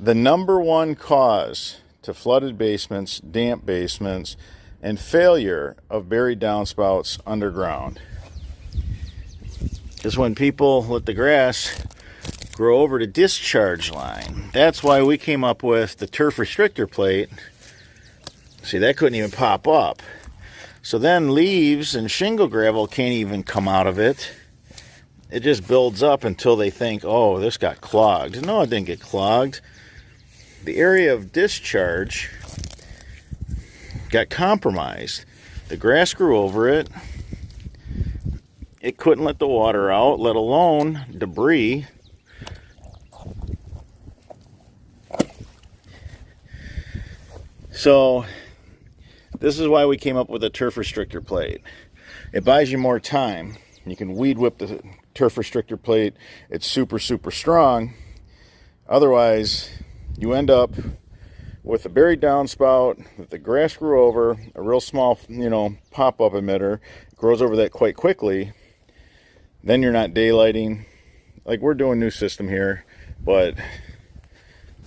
The number one cause to flooded basements, damp basements, and failure of buried downspouts underground is when people let the grass grow over the discharge line. That's why we came up with the turf restrictor plate. See, that couldn't even pop up. So then leaves and shingle gravel can't even come out of it. It just builds up until they think, oh, this got clogged. No, it didn't get clogged. The area of discharge got compromised. The grass grew over it. It couldn't let the water out, let alone debris. So this is why we came up with a turf restrictor plate. It buys you more time. You can weed whip the turf restrictor plate. It's super, super strong. Otherwise, you end up with a buried downspout that the grass grew over, a real small, pop-up emitter. It grows over that quite quickly. Then you're not daylighting. Like, we're doing a new system here, but,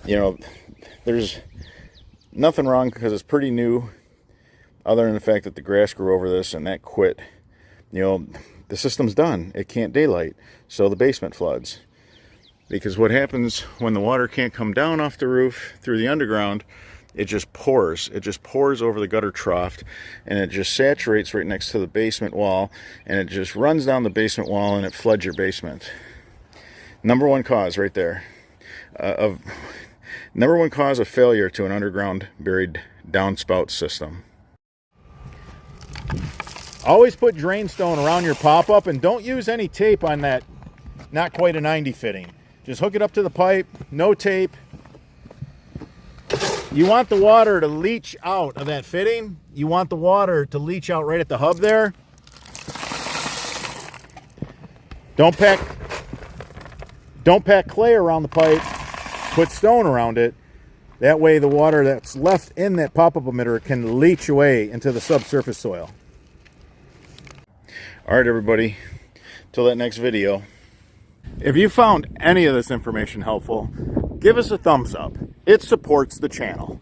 there's nothing wrong because it's pretty new, other than the fact that the grass grew over this and that quit. The system's done. It can't daylight, so the basement floods. Because what happens when the water can't come down off the roof through the underground, it just pours. It just pours over the gutter trough, and it just saturates right next to the basement wall, and it just runs down the basement wall, and it floods your basement. Number one cause right there. Number one cause of failure to an underground buried downspout system. Always put drain stone around your pop-up, and don't use any tape on that not quite a 90 fitting. Just hook it up to the pipe, no tape. You want the water to leach out of that fitting. You want the water to leach out right at the hub there. Don't pack clay around the pipe. Put stone around it. That way the water that's left in that pop-up emitter can leach away into the subsurface soil. All right, everybody. Till that next video. If you found any of this information helpful, give us a thumbs up. It supports the channel.